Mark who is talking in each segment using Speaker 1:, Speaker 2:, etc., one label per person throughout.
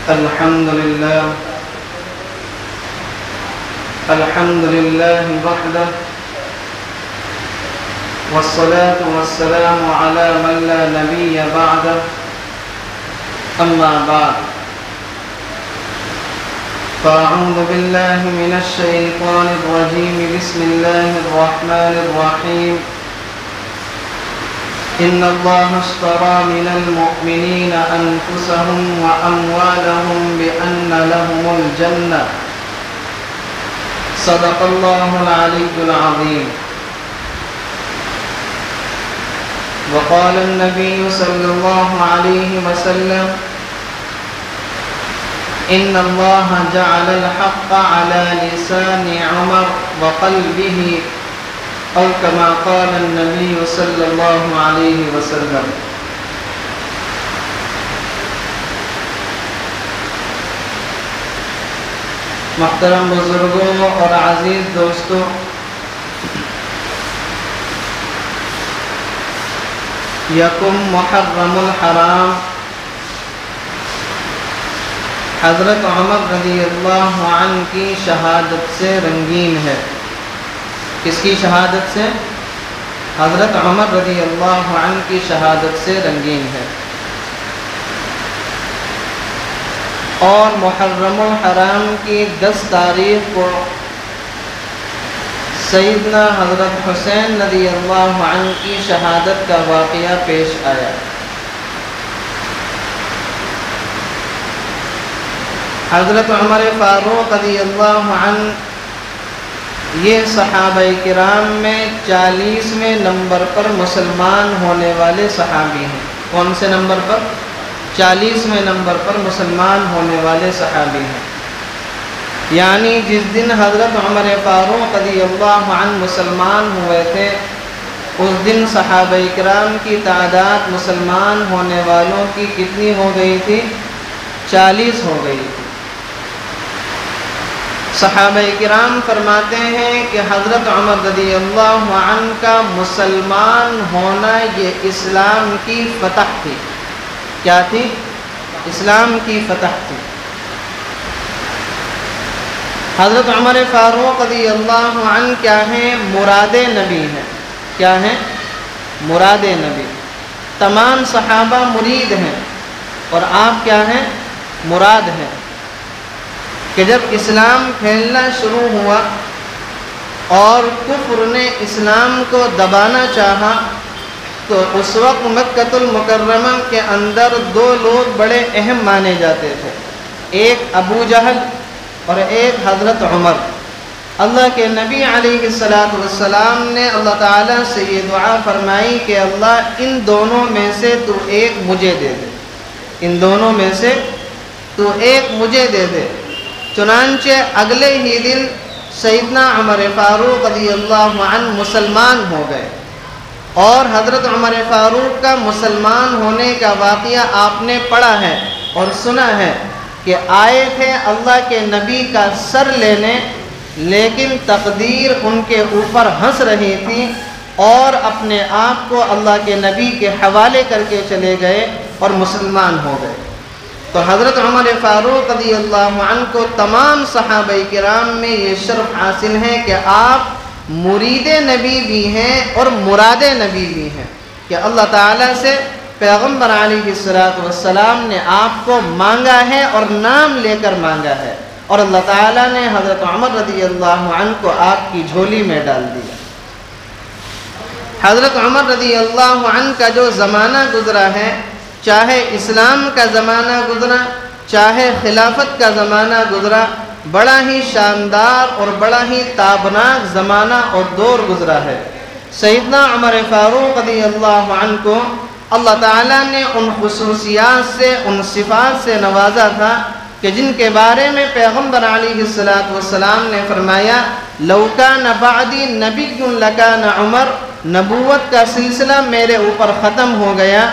Speaker 1: الحمد لله وحده والصلاة والسلام على من لا نبي بعده أما بعد فأعوذ بالله من الشيطان الرجيم بسم الله الرحمن الرحيم إن الله اشترى من المؤمنين أنفسهم وأموالهم بأن لهم الجنة صدق الله العلي العظيم وقال النبي صلى الله عليه وسلم إن الله جعل الحق على لسان عمر وقلبه أو كما قال النبي صلی اللہ علیہ وسلم۔ محترم بزرگوں اور عزیز دوستوں، یکم محرم الحرام حضرت عمر رضی اللہ عنہ کی شہادت سے رنگین ہے۔ کس کی شہادت سے؟ حضرت عمر رضی اللہ عنہ کی شہادت سے رنگین ہے۔ اور محرم الحرام کی 10 تاریخ کو سیدنا حضرت حسین رضی اللہ عنہ کی شہادت کا واقعہ پیش آیا۔ حضرت عمر فاروق رضی اللہ عنہ یہ صحابہ کرام میں 40ویں نمبر پر مسلمان ہونے والے صحابی ہیں۔ کون سے نمبر پر؟ 40ویں نمبر پر مسلمان ہونے والے صحابی ہیں۔ یعنی جس دن حضرت عمر فاروق رضی اللہ عنہ مسلمان ہوئے تھے، اس دن صحابہ کرام کی تعداد مسلمان ہونے والوں کی کتنی ہو گئی تھی؟ 40 ہو گئی تھی۔ صحابہ کرام فرماتے ہیں کہ حضرت عمر رضی اللہ عنہ کا مسلمان ہونا یہ اسلام کی فتح تھی۔ کیا تھی؟ اسلام کی فتح تھی۔ حضرت عمر فاروق رضی اللہ عنہ کیا ہیں؟ مراد نبی ہیں۔ کیا ہیں؟ مراد نبی۔ تمام صحابہ مرید ہیں اور آپ کیا ہیں؟ مراد ہیں۔ کہ جب اسلام پھیلنا شروع ہوا اور کفر نے اسلام کو دبانا چاہا، تو اس وقت مکۃ المکرمہ کے اندر 2 لوگ بڑے اہم مانے جاتے تھے، ایک ابو جہل اور ایک حضرت عمر۔ اللہ کے نبی علیہ السلام نے اللہ تعالیٰ سے یہ دعا فرمائی کہ اللہ ان دونوں میں سے تو ایک مجھے دے دے، ان دونوں میں سے تو ایک مجھے دے دے۔ چنانچہ اگلے ہی دن سیدنا عمر فاروق رضی اللہ عنہ مسلمان ہو گئے، اور حضرت عمر فاروق کا مسلمان ہونے کا واقعہ آپ نے پڑھا ہے اور سنا ہے کہ آئے تھے اللہ کے نبی کا سر لینے، لیکن تقدیر ان کے اوپر ہنس رہی تھی اور اپنے آپ کو اللہ کے نبی کے حوالے کر کے چلے گئے اور مسلمان ہو گئے۔ تو حضرت عمر فاروق رضی اللہ عنہ کو تمام صحابہ کرام میں یہ شرف حاصل ہے کہ آپ مرید نبی بھی ہیں اور مراد نبی بھی ہیں، کہ اللہ تعالیٰ سے پیغمبر علیہ السلام نے آپ کو مانگا ہے اور نام لے کر مانگا ہے، اور اللہ تعالیٰ نے حضرت عمر رضی اللہ عنہ کو آپ کی جھولی میں ڈال دیا۔ حضرت عمر رضی اللہ عنہ کا جو زمانہ گزرا ہے، چاہے اسلام کا زمانہ گزرا، چاہے خلافت کا زمانہ گزرا، بڑا ہی شاندار اور بڑا ہی تابناک زمانہ اور دور گزرا ہے۔ سیدنا عمر فاروق رضی اللہ عنہ کو اللہ تعالیٰ نے ان خصوصیات سے، ان صفات سے نوازا تھا کہ جن کے بارے میں پیغمبر علیہ السلام نے فرمایا لَوْ كَانَ بَعْدِي نَبِيٌّ لَكَانَ عمر، نبوت کا سلسلہ میرے اوپر ختم ہو گیا،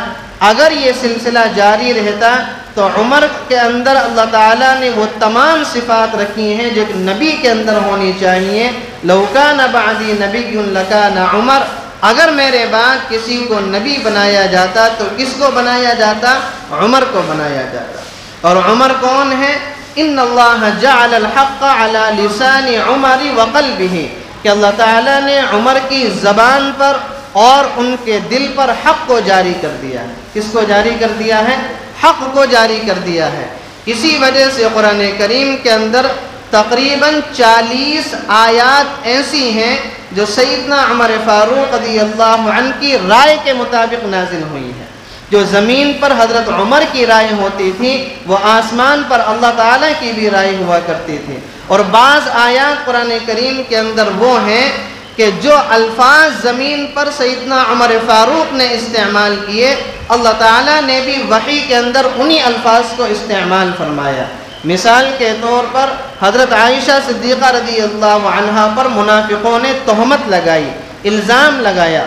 Speaker 1: اگر یہ سلسلہ جاری رہتا تو عمر کے اندر اللہ تعالیٰ نے وہ تمام صفات رکھی ہیں جو نبی کے اندر ہونی چاہیے۔ لَوْ كَانَ بَعْدِي نَبِيٌّ لَكَانَ عمر، اگر میرے بعد کسی کو نبی بنایا جاتا تو کس کو بنایا جاتا؟ عمر کو بنایا جاتا۔ اور عمر کون ہے؟ ان اللہ جعل الحق علی لسان عمر وقلبہ، کہ اللہ تعالیٰ نے عمر کی زبان پر اور ان کے دل پر حق کو جاری کر دیا ہے۔ کس کو جاری کر دیا ہے؟ حق کو جاری کر دیا ہے۔ اسی وجہ سے قرآن کریم کے اندر تقریباً 40 آیات ایسی ہیں جو سیدنا عمر فاروق رضی اللہ عنہ کی رائے کے مطابق نازل ہوئی ہیں۔ جو زمین پر حضرت عمر کی رائے ہوتی تھی، وہ آسمان پر اللہ تعالیٰ کی بھی رائے ہوا کرتی تھی۔ اور بعض آیات قرآن کریم کے اندر وہ ہیں کہ جو الفاظ زمین پر سیدنا عمر فاروق نے استعمال کیے، اللہ تعالیٰ نے بھی وحی کے اندر انہی الفاظ کو استعمال فرمایا۔ مثال کے طور پر حضرت عائشہ صدیقہ رضی اللہ عنہا پر منافقوں نے تہمت لگائی، الزام لگایا۔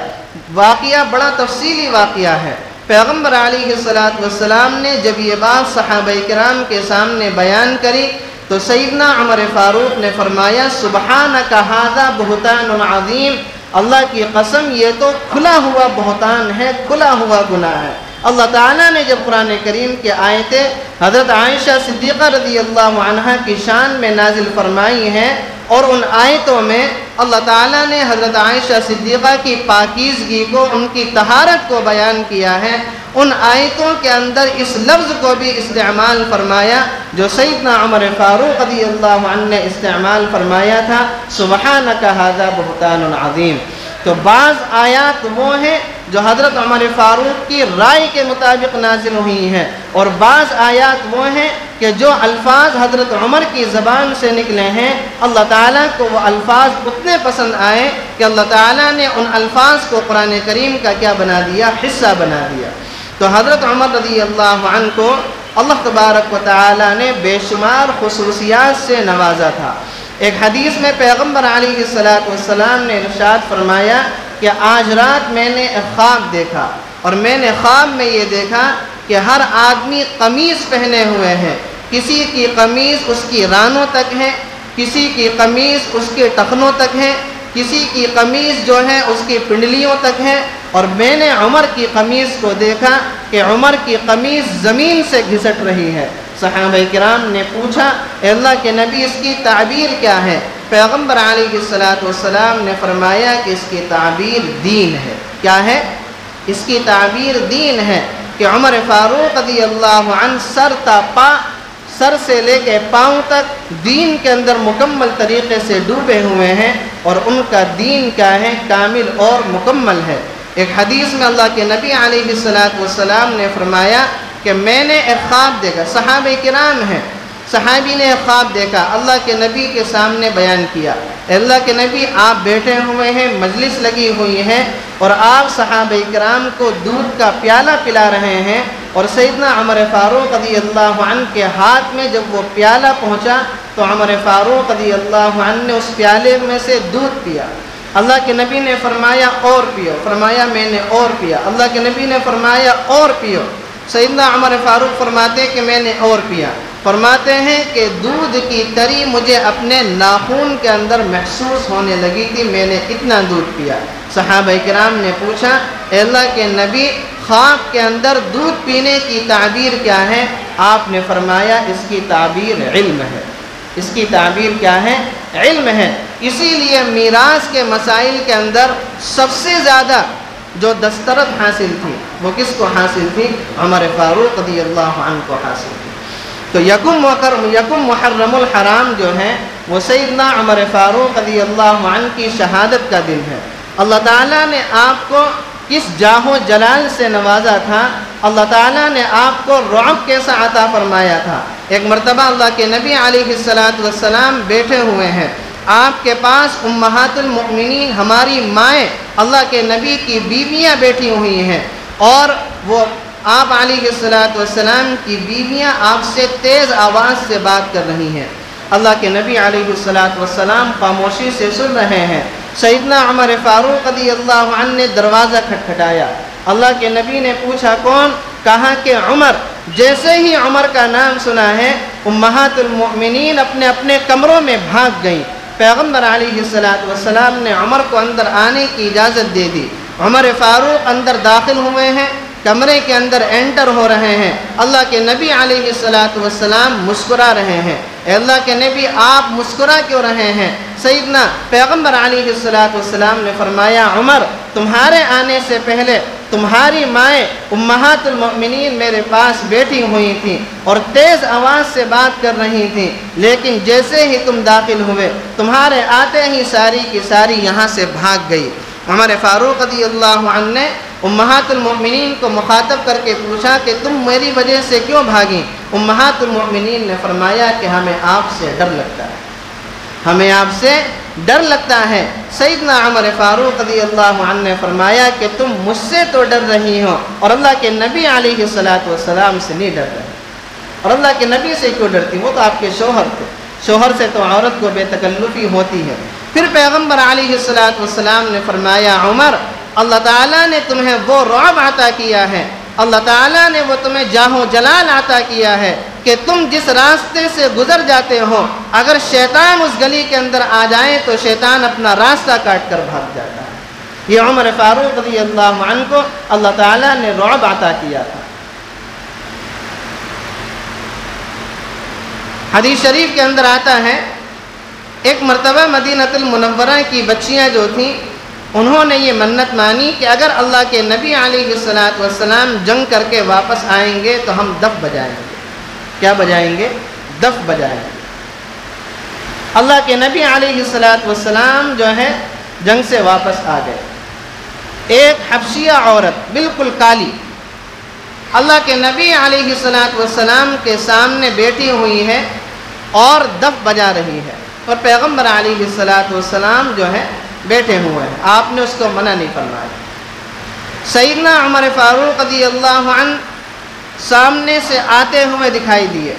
Speaker 1: واقعہ بڑا تفصیلی واقعہ ہے۔ پیغمبر علیہ السلام نے جب یہ بات صحابہ کرام کے سامنے بیان کری تو سیدنا عمر فاروق نے فرمایا سبحانک ھذا بہتان عظیم، اللہ کی قسم یہ تو کھلا ہوا بہتان ہے، کھلا ہوا گناہ ہے۔ اللہ تعالیٰ نے جب قرآن کریم کی آیتیں حضرت عائشہ صدیقہ رضی اللہ عنہا کی شان میں نازل فرمائی ہیں، اور ان آیتوں میں اللہ تعالیٰ نے حضرت عائشہ صدیقہ کی پاکیزگی کو، ان کی طہارت کو بیان کیا ہے، ان آیتوں کے اندر اس لفظ کو بھی استعمال فرمایا جو سیدنا عمر فاروق رضی اللہ عنہ نے استعمال فرمایا تھا، سبحانک ھذا بہتان عظیم۔ تو بعض آیات وہ ہیں جو حضرت عمر فاروق کی رائے کے مطابق نازل ہوئی ہیں، اور بعض آیات وہ ہیں کہ جو الفاظ حضرت عمر کی زبان سے نکلے ہیں، اللہ تعالیٰ کو وہ الفاظ اتنے پسند آئے کہ اللہ تعالیٰ نے ان الفاظ کو قرآن کریم کا کیا بنا دیا؟ حصہ بنا دیا۔ تو حضرت عمر رضی اللہ عنہ کو اللہ تبارک و تعالیٰ نے بے شمار خصوصیات سے نوازا تھا۔ ایک حدیث میں پیغمبر علیہ السلام نے ارشاد فرمایا کہ آج رات میں نے ایک خواب دیکھا، اور میں نے خواب میں یہ دیکھا کہ ہر آدمی قمیص پہنے ہوئے ہیں، کسی کی قمیص اس کی رانوں تک ہے، کسی کی قمیص اس کے ٹخنوں تک ہے، کسی کی قمیص جو ہے اس کی پنڈلیوں تک ہے، اور میں نے عمر کی قمیص کو دیکھا کہ عمر کی قمیص زمین سے گھسٹ رہی ہے۔ صحابہ کرام نے پوچھا اے اللہ کے نبی اس کی تعبیر کیا ہے؟ پیغمبر علیہ السلام نے فرمایا کہ اس کی تعبیر دین ہے۔ کیا ہے؟ اس کی تعبیر دین ہے کہ عمر فاروق رضی اللہ عنہ سر تا پا، سر سے لے کے پاؤں تک دین کے اندر مکمل طریقے سے ڈوبے ہوئے ہیں، اور ان کا دین کیا ہے؟ کامل اور مکمل ہے۔ ایک حدیث میں اللہ کے نبی علیہ السلام نے فرمایا کہ میں نے ایک خواب دیکھا، صحابہ کرام ہیں، صحابی نے ایک خواب دیکھا، اللہ کے نبی کے سامنے بیان کیا، اے اللہ کے نبی آپ بیٹھے ہوئے ہیں، مجلس لگی ہوئی ہے، اور آپ صحابہ کرام کو دودھ کا پیالہ پلا رہے ہیں، اور سیدنا عمر فاروق رضی اللہ عنہ کے ہاتھ میں جب وہ پیالہ پہنچا تو عمر فاروق رضی اللہ عنہ نے اس پیالے میں سے دودھ پیا۔ اللہ کے نبی نے فرمایا اور پیو، فرمایا میں نے اور پیا۔ اللہ کے نبی نے فرمایا اور پیو۔ سیدنا عمر فاروق فرماتے کہ میں نے اور پیا۔ فرماتے ہیں کہ دودھ کی تری مجھے اپنے ناخن کے اندر محسوس ہونے لگی تھی، میں نے اتنا دودھ پیا۔ صحابہ کرام نے پوچھا اے اللہ کے نبی خواب کے اندر دودھ پینے کی تعبیر کیا ہے؟ آپ نے فرمایا اس کی تعبیر علم ہے۔ اس کی تعبیر کیا ہے؟ علم ہے۔ اسی لیے میراث کے مسائل کے اندر سب سے زیادہ جو دسترد حاصل تھی وہ کس کو حاصل تھی؟ عمر فاروق رضی اللہ عنہ کو حاصل تھی۔ تو یکم محرم الحرام جو ہے وہ سیدنا عمر فاروق رضی اللہ عنہ کی شہادت کا دن ہے۔ اللہ تعالیٰ نے آپ کو کس جاہ و جلال سے نوازا تھا، اللہ تعالیٰ نے آپ کو رعب کیسا عطا فرمایا تھا۔ ایک مرتبہ اللہ کے نبی علیہ السلام بیٹھے ہوئے ہیں، آپ کے پاس امہات المؤمنین ہماری مائیں اللہ کے نبی کی بیویاں بیٹھی ہوئی ہیں، اور وہ آپ علیہ السلام کی بیویاں آپ سے تیز آواز سے بات کر رہی ہیں۔ اللہ کے نبی علیہ السلام خاموشی سے سن رہے ہیں۔ سیدنا عمر فاروق رضی اللہ عنہ نے دروازہ کھٹکھٹایا۔ اللہ کے نبی نے پوچھا کون؟ کہا کہ عمر۔ جیسے ہی عمر کا نام سنا ہے امہات المؤمنین اپنے اپنے کمروں میں بھاگ گئیں۔ پیغمبر علیہ السلام نے عمر کو اندر آنے کی اجازت دے دی۔ عمر فاروق اندر داخل ہوئے ہیں، کمرے کے اندر انٹر ہو رہے ہیں، اللہ کے نبی علیہ الصلاۃ والسلام مسکرا رہے ہیں۔ اے اللہ کے نبی، آپ مسکرا کیوں رہے ہیں؟ سیدنا پیغمبر علیہ الصلاۃ والسلام نے فرمایا، عمر، تمہارے آنے سے پہلے تمہاری مائیں امہات المؤمنین میرے پاس بیٹھی ہوئی تھیں اور تیز آواز سے بات کر رہی تھیں، لیکن جیسے ہی تم داخل ہوئے تمہارے آتے ہی ساری کی ساری یہاں سے بھاگ گئی۔ عمر فاروق رضی اللہ عنہ نے امہات المؤمنین کو مخاطب کر کے پوچھا کہ تم میری وجہ سے کیوں بھاگیں؟ امہات المؤمنین نے فرمایا کہ ہمیں آپ سے ڈر لگتا ہے، ہمیں آپ سے ڈر لگتا ہے۔ سیدنا عمر فاروق رضی اللہ عنہ نے فرمایا کہ تم مجھ سے تو ڈر رہی ہو اور اللہ کے نبی علیہ الصلاۃ والسلام سے نہیں ڈر رہے۔ اور اللہ کے نبی سے کیوں ڈرتی؟ وہ تو آپ کے شوہر تھے، شوہر سے تو عورت کو بے تکلفی ہوتی ہے۔ پھر پیغمبر علیہ الصلاۃ والسلام نے فرمایا، عمر، اللہ تعالیٰ نے تمہیں وہ رعب عطا کیا ہے، اللہ تعالیٰ نے وہ تمہیں جاہ و جلال عطا کیا ہے کہ تم جس راستے سے گزر جاتے ہو، اگر شیطان اس گلی کے اندر آ جائے تو شیطان اپنا راستہ کاٹ کر بھاگ جاتا ہے۔ یہ عمر فاروق رضی اللہ عنہ کو اللہ تعالیٰ نے رعب عطا کیا تھا۔ حدیث شریف کے اندر آتا ہے، ایک مرتبہ مدینہ المنورہ کی بچیاں جو تھیں، انہوں نے یہ منت مانی کہ اگر اللہ کے نبی علیہ الصلاۃ والسلام جنگ کر کے واپس آئیں گے تو ہم دف بجائیں گے۔ کیا بجائیں گے؟ دف بجائیں گے۔ اللہ کے نبی علیہ الصلاۃ والسلام جو ہے جنگ سے واپس آ گئے۔ ایک حبشیہ عورت بالکل کالی اللہ کے نبی علیہ الصلاۃ والسلام کے سامنے بیٹھی ہوئی ہے اور دف بجا رہی ہے، اور پیغمبر علیہ الصلاۃ والسلام جو ہے بیٹھے ہوئے ہیں، آپ نے اس کو منع نہیں فرمایا۔ سیدنا عمر فاروق رضی اللہ عنہ سامنے سے آتے ہوئے دکھائی دیے،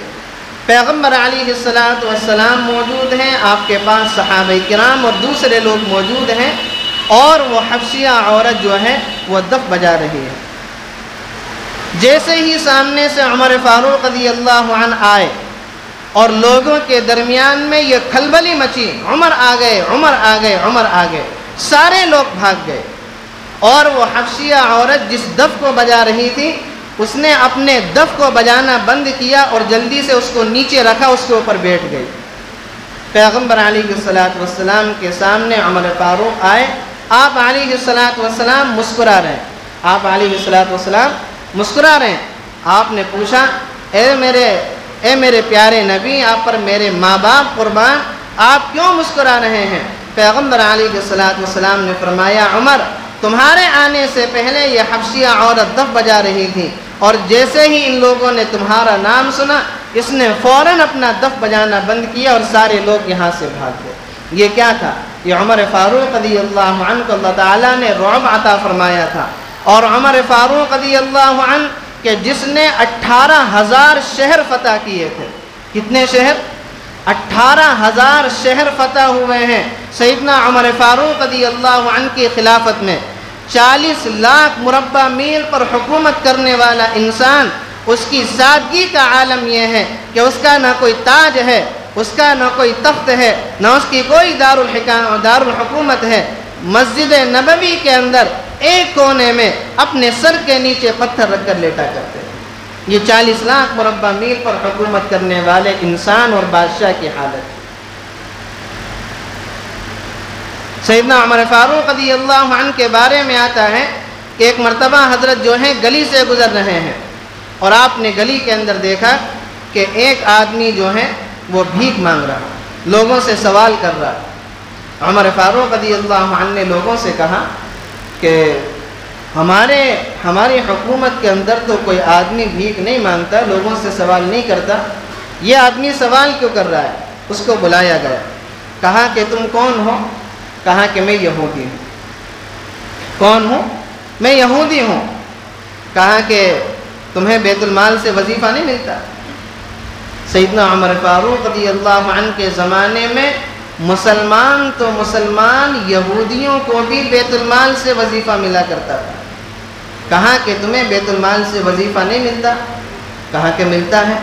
Speaker 1: پیغمبر علیہ الصلاۃ والسلام موجود ہیں، آپ کے پاس صحابہ کرام اور دوسرے لوگ موجود ہیں، اور وہ حبشیہ عورت جو ہے وہ دف بجا رہی ہے۔ جیسے ہی سامنے سے عمر فاروق رضی اللہ عنہ آئے اور لوگوں کے درمیان میں یہ کھلبلی مچی، عمر آ گئے، عمر آ گئے، عمر آ گئے، سارے لوگ بھاگ گئے، اور وہ حبشیہ عورت جس دف کو بجا رہی تھی اس نے اپنے دف کو بجانا بند کیا اور جلدی سے اس کو نیچے رکھا، اس کے اوپر بیٹھ گئی۔ پیغمبر علیہ الصلاۃ والسلام کے سامنے عمر فاروق آئے، آپ علیہ الصلاۃ والسلام مسکرا رہے ہیں، آپ علیہ الصلاۃ والسلام مسکرا رہے ہیں۔ آپ نے پوچھا، اے میرے پیارے نبی، آپ پر میرے ماں باپ قربان، آپ کیوں مسکرا رہے ہیں؟ پیغمبر علیہ الصلاۃ والسلام نے فرمایا، عمر، تمہارے آنے سے پہلے یہ حبشیہ عورت دف بجا رہی تھی، اور جیسے ہی ان لوگوں نے تمہارا نام سنا اس نے فوراً اپنا دف بجانا بند کیا اور سارے لوگ یہاں سے بھاگ گئے۔ یہ کیا تھا؟ یہ عمر فاروق رضی اللہ عنہ کو اللہ تعالیٰ نے رعب عطا فرمایا تھا۔ اور عمر فاروق رضی اللہ عنہ کہ جس نے 18,000 شہر فتح کیے تھے۔ کتنے شہر؟ 18,000 شہر فتح ہوئے ہیں سیدنا عمر فاروق رضی اللہ عنہ کی خلافت میں۔ 40 لاکھ مربع میل پر حکومت کرنے والا انسان، اس کی سادگی کا عالم یہ ہے کہ اس کا نہ کوئی تاج ہے، اس کا نہ کوئی تخت ہے، نہ اس کی کوئی دارالحکومت ہے۔ مسجد نبوی کے اندر ایک کونے میں اپنے سر کے نیچے پتھر رکھ کر لیٹا کرتے ہیں۔ یہ 40 لاکھ مربع میل پر حکومت کرنے والے انسان اور بادشاہ کی حالت۔ سیدنا عمر فاروق رضی اللہ عنہ کے بارے میں آتا ہے کہ ایک مرتبہ حضرت جو ہیں گلی سے گزر رہے ہیں، اور آپ نے گلی کے اندر دیکھا کہ ایک آدمی جو ہے وہ بھیک مانگ رہا، لوگوں سے سوال کر رہا۔ عمر فاروق رضی اللہ عنہ نے لوگوں سے کہا کہ ہماری حکومت کے اندر تو کوئی آدمی بھیک نہیں مانگتا، لوگوں سے سوال نہیں کرتا، یہ آدمی سوال کیوں کر رہا ہے؟ اس کو بلایا گیا، کہا کہ تم کون ہو؟ کہا کہ میں یہودی ہوں۔ کون ہوں؟ میں یہودی ہوں۔ کہا کہ تمہیں بیت المال سے وظیفہ نہیں ملتا؟ سیدنا عمر فاروق رضی اللہ عنہ کے زمانے میں مسلمان تو مسلمان، یہودیوں کو بھی بیت المال سے وظیفہ ملا کرتا تھا۔ کہا کہ تمہیں بیت المال سے وظیفہ نہیں ملتا؟ کہا کہ ملتا ہے۔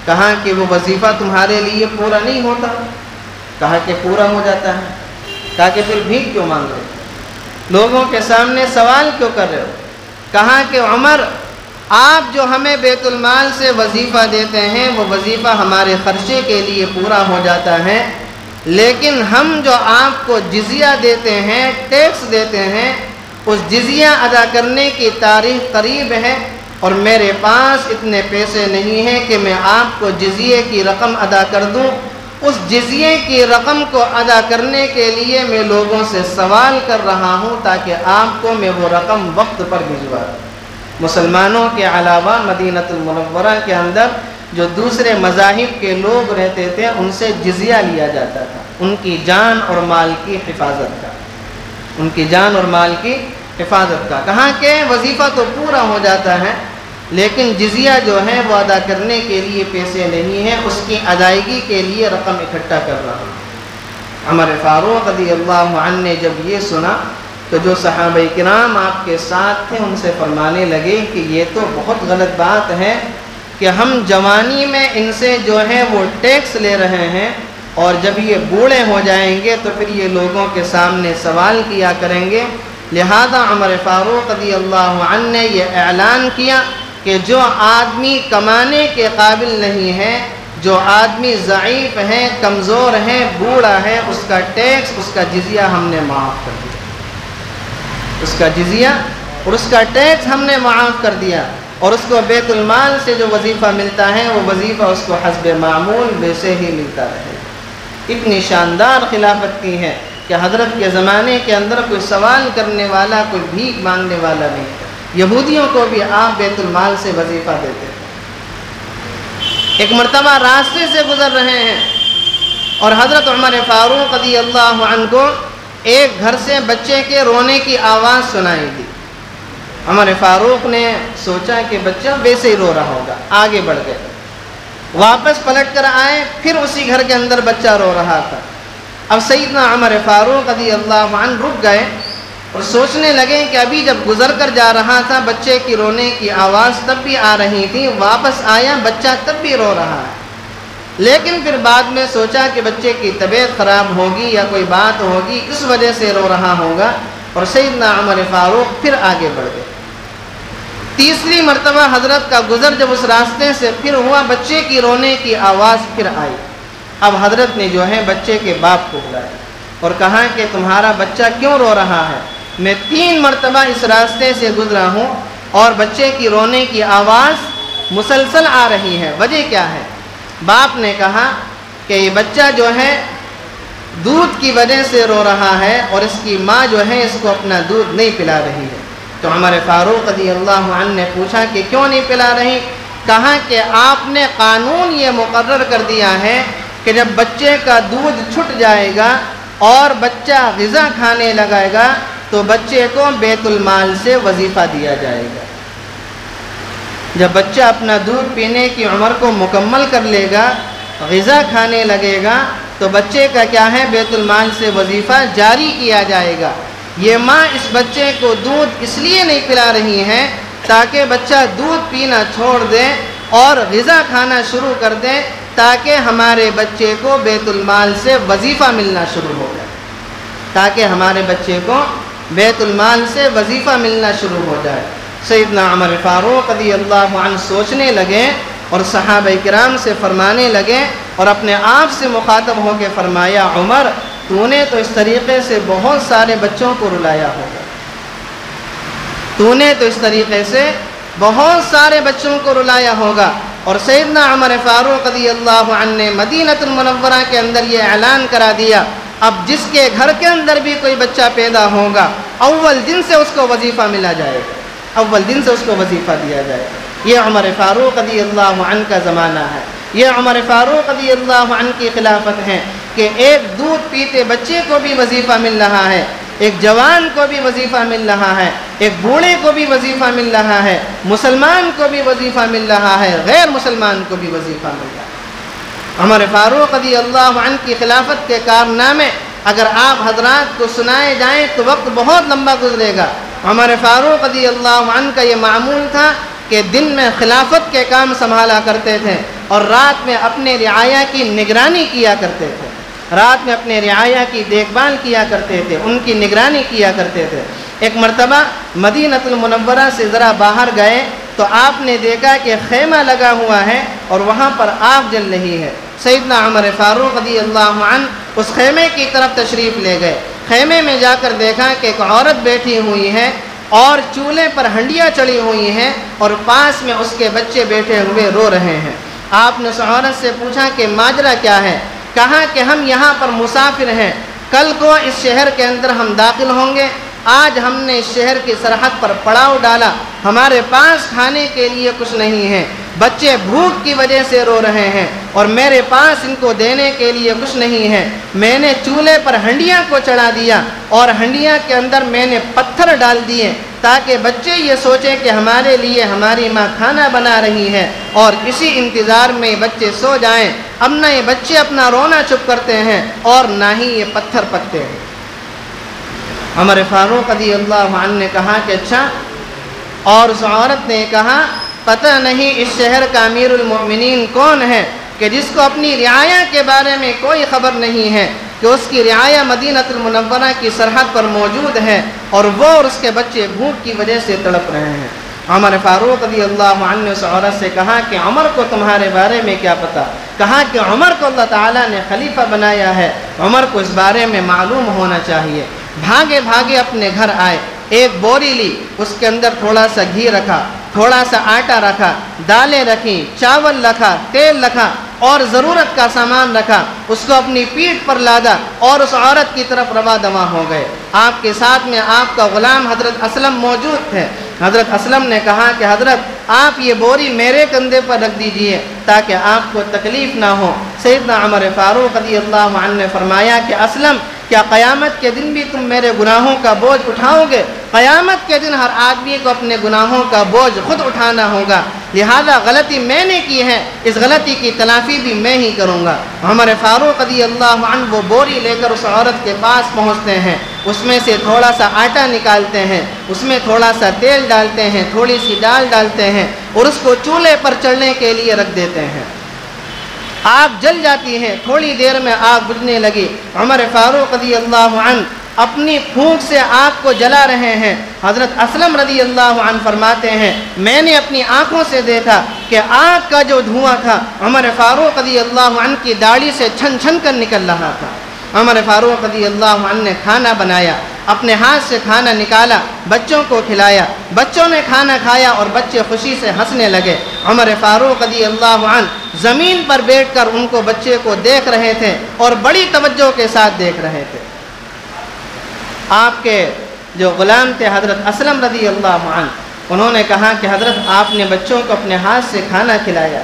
Speaker 1: کہا کہ وہ وظیفہ تمہارے لیے پورا نہیں ہوتا؟ کہا کہ پورا ہو جاتا ہے۔ کہا کہ پھر بھیک کیوں مانگ رہے ہو؟ لوگوں کے سامنے سوال کیوں کر رہے ہو؟ کہا کہ عمر آپ جو ہمیں بیت المال سے وظیفہ دیتے ہیں وہ وظیفہ ہمارے خرچے کے لیے پورا ہو جاتا ہے، لیکن ہم جو آپ کو جزیہ دیتے ہیں، ٹیکس دیتے ہیں، اس جزیہ ادا کرنے کی تاریخ قریب ہے اور میرے پاس اتنے پیسے نہیں ہیں کہ میں آپ کو جزیے کی رقم ادا کر دوں۔ اس جزیے کی رقم کو ادا کرنے کے لیے میں لوگوں سے سوال کر رہا ہوں تاکہ آپ کو میں وہ رقم وقت پر بھجوا دوں۔ مسلمانوں کے علاوہ مدینہ المنورہ کے اندر جو دوسرے مذاہب کے لوگ رہتے تھے ان سے جزیہ لیا جاتا تھا، ان کی جان اور مال کی حفاظت کا، ان کی جان اور مال کی حفاظت کا۔ کہاں کہ وظیفہ تو پورا ہو جاتا ہے لیکن جزیہ جو ہے وہ ادا کرنے کے لیے پیسے نہیں ہیں، اس کی ادائیگی کے لیے رقم اکٹھا کر رہا ہوں۔ عمر فاروق رضی اللہ عنہ نے جب یہ سنا تو جو صحابہ کرام آپ کے ساتھ تھے ان سے فرمانے لگے کہ یہ تو بہت غلط بات ہے کہ ہم جوانی میں ان سے جو ہے وہ ٹیکس لے رہے ہیں اور جب یہ بوڑھے ہو جائیں گے تو پھر یہ لوگوں کے سامنے سوال کیا کریں گے۔ لہذا عمر فاروق رضی اللہ عنہ نے یہ اعلان کیا کہ جو آدمی کمانے کے قابل نہیں ہے، جو آدمی ضعیف ہے، کمزور ہے، بوڑھا ہے، اس کا ٹیکس، اس کا جزیہ ہم نے معاف کر دیا، اس کا جزیہ اور اس کا ٹیکس ہم نے معاف کر دیا، اور اس کو بیت المال سے جو وظیفہ ملتا ہے وہ وظیفہ اس کو حسب معمول ویسے ہی ملتا رہے۔ اتنی شاندار خلافت کی ہے کہ حضرت کے زمانے کے اندر کوئی سوال کرنے والا، کوئی بھیک مانگنے والا نہیں تھا۔ یہودیوں کو بھی آپ بیت المال سے وظیفہ دیتے تھے۔ ایک مرتبہ راستے سے گزر رہے ہیں اور حضرت عمر فاروق رضی اللہ عنہ کو ایک گھر سے بچے کے رونے کی آواز سنائی دی۔ عمر فاروق نے سوچا کہ بچہ ویسے ہی رو رہا ہوگا، آگے بڑھ گئے، واپس پلٹ کر آئے، پھر اسی گھر کے اندر بچہ رو رہا تھا۔ اب سیدنا عمر فاروق رضی اللہ عنہ رک گئے اور سوچنے لگے کہ ابھی جب گزر کر جا رہا تھا بچے کی رونے کی آواز تب بھی آ رہی تھی، واپس آیا بچہ تب بھی رو رہا ہے، لیکن پھر بعد میں سوچا کہ بچے کی طبیعت خراب ہوگی یا کوئی بات ہوگی اس وجہ سے رو رہا ہوگا، اور سیدنا عمر فاروق پھر آگے بڑھ گئے۔ تیسری مرتبہ حضرت کا گزر جب اس راستے سے پھر ہوا، بچے کی رونے کی آواز پھر آئی۔ اب حضرت نے جو ہے بچے کے باپ کو بلایا اور کہا کہ تمہارا بچہ کیوں رو رہا ہے؟ میں 3 مرتبہ اس راستے سے گزرا ہوں اور بچے کی رونے کی آواز مسلسل آ رہی ہے، وجہ کیا ہے؟ باپ نے کہا کہ یہ بچہ جو ہے دودھ کی وجہ سے رو رہا ہے اور اس کی ماں جو ہے اس کو اپنا دودھ نہیں پلا رہی ہے۔ تو عمر فاروق رضی اللہ عنہ نے پوچھا کہ کیوں نہیں پلا رہی؟ کہا کہ آپ نے قانون یہ مقرر کر دیا ہے کہ جب بچے کا دودھ چھٹ جائے گا اور بچہ غذا کھانے لگائے گا تو بچے کو بیت المال سے وظیفہ دیا جائے گا۔ جب بچہ اپنا دودھ پینے کی عمر کو مکمل کر لے گا، غذا کھانے لگے گا، تو بچے کا کیا ہے؟ بیت المال سے وظیفہ جاری کیا جائے گا۔ یہ ماں اس بچے کو دودھ اس لیے نہیں پلا رہی ہے تاکہ بچہ دودھ پینا چھوڑ دے اور غذا کھانا شروع کر دے، تاکہ ہمارے بچے کو بیت المال سے وظیفہ ملنا شروع ہو جائے، تاکہ ہمارے بچے کو بیت المال سے وظیفہ ملنا شروع ہو جائے۔ سیدنا عمر فاروق رضی اللہ عنہ سوچنے لگے اور صحابہ کرام سے فرمانے لگے اور اپنے آپ سے مخاطب ہو کے فرمایا، عمر تو نے تو اس طریقے سے بہت سارے بچوں کو رلایا ہوگا، تو نے تو اس طریقے سے بہت سارے بچوں کو رلایا ہوگا۔ اور سیدنا عمر فاروق رضی اللہ عنہ نے مدینہ المنورہ کے اندر یہ اعلان کرا دیا، اب جس کے گھر کے اندر بھی کوئی بچہ پیدا ہوگا اول دن سے اس کو وظیفہ ملا جائے گا، اول دن سے اس کو وظیفہ دیا جائے گا۔ یہ عمر فاروق رضی اللہ عنہ کا زمانہ ہے، یہ عمر فاروق رضی اللہ عنہ کی خلافت ہے کہ ایک دودھ پیتے بچے کو بھی وظیفہ مل رہا ہے، ایک جوان کو بھی وظیفہ مل رہا ہے، ایک بوڑھے کو بھی وظیفہ مل رہا ہے، مسلمان کو بھی وظیفہ مل رہا ہے، غیر مسلمان کو بھی وظیفہ مل رہا ہے۔ عمر فاروق رضی اللہ عنہ کی خلافت کے کارنامے اگر آپ حضرات کو سنائے جائیں تو وقت بہت لمبا گزرے گا۔ عمر فاروق رضی اللہ عنہ کا یہ معمول تھا کہ دن میں خلافت کے کام سنبھالا کرتے تھے اور رات میں اپنے رعایا کی نگرانی کیا کرتے تھے، رات میں اپنے رعایا کی دیکھ بھال کیا کرتے تھے، ان کی نگرانی کیا کرتے تھے۔ ایک مرتبہ مدینۃ المنورہ سے ذرا باہر گئے تو آپ نے دیکھا کہ خیمہ لگا ہوا ہے اور وہاں پر آگ جل رہی ہے۔ سیدنا عمر فاروق رضی اللہ عنہ اس خیمے کی طرف تشریف لے گئے۔ خیمے میں جا کر دیکھا کہ ایک عورت بیٹھی ہوئی ہے اور چولہے پر ہنڈیاں چڑھی ہوئی ہیں اور پاس میں اس کے بچے بیٹھے ہوئے رو رہے ہیں۔ آپ نے اس عورت سے پوچھا کہ ماجرا کیا ہے؟ کہا کہ ہم یہاں پر مسافر ہیں، کل کو اس شہر کے اندر ہم داخل ہوں گے، آج ہم نے اس شہر کی سرحد پر پڑاؤ ڈالا، ہمارے پاس کھانے کے لیے کچھ نہیں ہے، بچے بھوک کی وجہ سے رو رہے ہیں اور میرے پاس ان کو دینے کے لیے کچھ نہیں ہے۔ میں نے چولہے پر ہنڈیاں کو چڑھا دیا اور ہنڈیاں کے اندر میں نے پتھر ڈال دیے تاکہ بچے یہ سوچیں کہ ہمارے لیے ہماری ماں کھانا بنا رہی ہے، اور اسی انتظار میں بچے سو جائیں۔ اب نہ یہ بچے اپنا رونا چپ کرتے ہیں اور نہ ہی یہ پتھر پکتے ہیں۔ عمر فاروق رضی اللہ عنہ نے کہا کہ اچھا، اور اس عورت نے کہا پتہ نہیں اس شہر کا امیر المؤمنین کون ہے کہ جس کو اپنی رعایا کے بارے میں کوئی خبر نہیں ہے کہ اس کی رعایا مدینۃ المنورہ کی سرحد پر موجود ہے اور وہ اور اس کے بچے بھوک کی وجہ سے تڑپ رہے ہیں۔ عمر فاروق رضی اللہ عنہ نے اس عورت سے کہا کہ عمر کو تمہارے بارے میں کیا پتہ؟ کہا کہ عمر کو اللہ تعالیٰ نے خلیفہ بنایا ہے، عمر کو اس بارے میں معلوم ہونا چاہیے۔ بھاگے بھاگے اپنے گھر آئے، ایک بوری لی، اس کے اندر تھوڑا سا گھی رکھا، تھوڑا سا آٹا رکھا، دالیں رکھیں، چاول رکھا، تیل رکھا اور ضرورت کا سامان رکھا، اس کو اپنی پیٹھ پر لادا اور اس عورت کی طرف رواں دواں ہو گئے۔ آپ کے ساتھ میں آپ کا غلام حضرت اسلم موجود تھے۔ حضرت اسلم نے کہا کہ حضرت آپ یہ بوری میرے کندھے پر رکھ دیجئے تاکہ آپ کو تکلیف نہ ہو۔ سیدنا عمر فاروق رضی اللہ عنہ نے فرمایا کہ اسلم، کیا قیامت کے دن بھی تم میرے گناہوں کا بوجھ اٹھاؤ گے؟ قیامت کے دن ہر آدمی کو اپنے گناہوں کا بوجھ خود اٹھانا ہوگا، لہذا غلطی میں نے کی ہے، اس غلطی کی تلافی بھی میں ہی کروں گا۔ عمر فاروق رضی اللہ عنہ وہ بوری لے کر اس عورت کے پاس پہنچتے ہیں، اس میں سے تھوڑا سا آٹا نکالتے ہیں، اس میں تھوڑا سا تیل ڈالتے ہیں، تھوڑی سی دال ڈالتے ہیں اور اس کو چولہے پر چڑھنے کے لیے رکھ دیتے ہیں۔ آگ جل جاتی ہے، تھوڑی دیر میں آگ بجھنے لگی۔ عمر فاروق رضی اللہ عنہ اپنی پھونک سے آگ کو جلا رہے ہیں۔ حضرت اسلم رضی اللہ عنہ فرماتے ہیں میں نے اپنی آنکھوں سے دیکھا کہ آگ کا جو دھواں تھا عمر فاروق رضی اللہ عنہ کی داڑھی سے چھن چھن کر نکل رہا تھا۔ عمر فاروق رضی اللہ عنہ نے کھانا بنایا، اپنے ہاتھ سے کھانا نکالا، بچوں کو کھلایا، بچوں نے کھانا کھایا اور بچے خوشی سے ہنسنے لگے۔ عمر فاروق رضی اللہ عنہ زمین پر بیٹھ کر ان کو بچے کو دیکھ رہے تھے اور بڑی توجہ کے ساتھ دیکھ رہے تھے۔ آپ کے جو غلام تھے حضرت اسلم رضی اللہ عنہ، انہوں نے کہا کہ حضرت آپ نے بچوں کو اپنے ہاتھ سے کھانا کھلایا،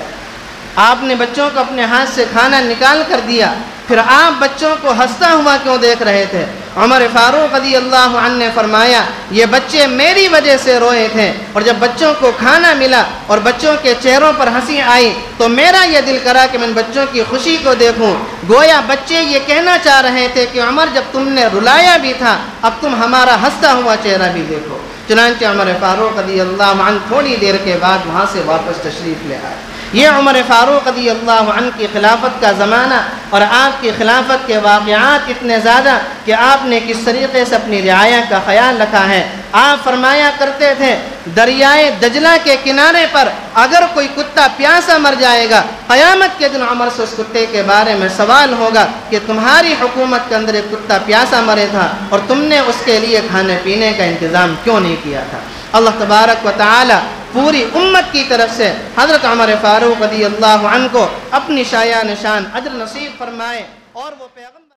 Speaker 1: آپ نے بچوں کو اپنے ہاتھ سے کھانا نکال کر دیا، پھر آپ بچوں کو ہنستا ہوا کیوں دیکھ رہے تھے؟ عمر فاروق رضی اللہ عنہ نے فرمایا یہ بچے میری وجہ سے روئے تھے، اور جب بچوں کو کھانا ملا اور بچوں کے چہروں پر ہنسی آئی تو میرا یہ دل کرا کہ میں بچوں کی خوشی کو دیکھوں۔ گویا بچے یہ کہنا چاہ رہے تھے کہ عمر جب تم نے رلایا بھی تھا اب تم ہمارا ہنستا ہوا چہرہ بھی دیکھو۔ چنانچہ عمر فاروق رضی اللہ عنہ تھوڑی دیر کے بعد وہاں سے واپس تشریف لے آئے۔ یہ عمر فاروق رضی اللہ عنہ کی خلافت کا زمانہ اور آپ کی خلافت کے واقعات اتنے زیادہ کہ آپ نے کس طریقے سے اپنی رعایا کا خیال رکھا ہے۔ آپ فرمایا کرتے تھے دریائے دجلہ کے کنارے پر اگر کوئی کتا پیاسا مر جائے گا قیامت کے دن عمر سے اس کتے کے بارے میں سوال ہوگا کہ تمہاری حکومت کے اندر ایک کتا پیاسا مرے تھا اور تم نے اس کے لیے کھانے پینے کا انتظام کیوں نہیں کیا تھا۔ اللہ تبارک و تعالی پوری امت کی طرف سے حضرت عمر فاروق رضی اللہ عنہ کو اپنی شایع نشان اجر نصیب فرمائے اور وہ پیغمبر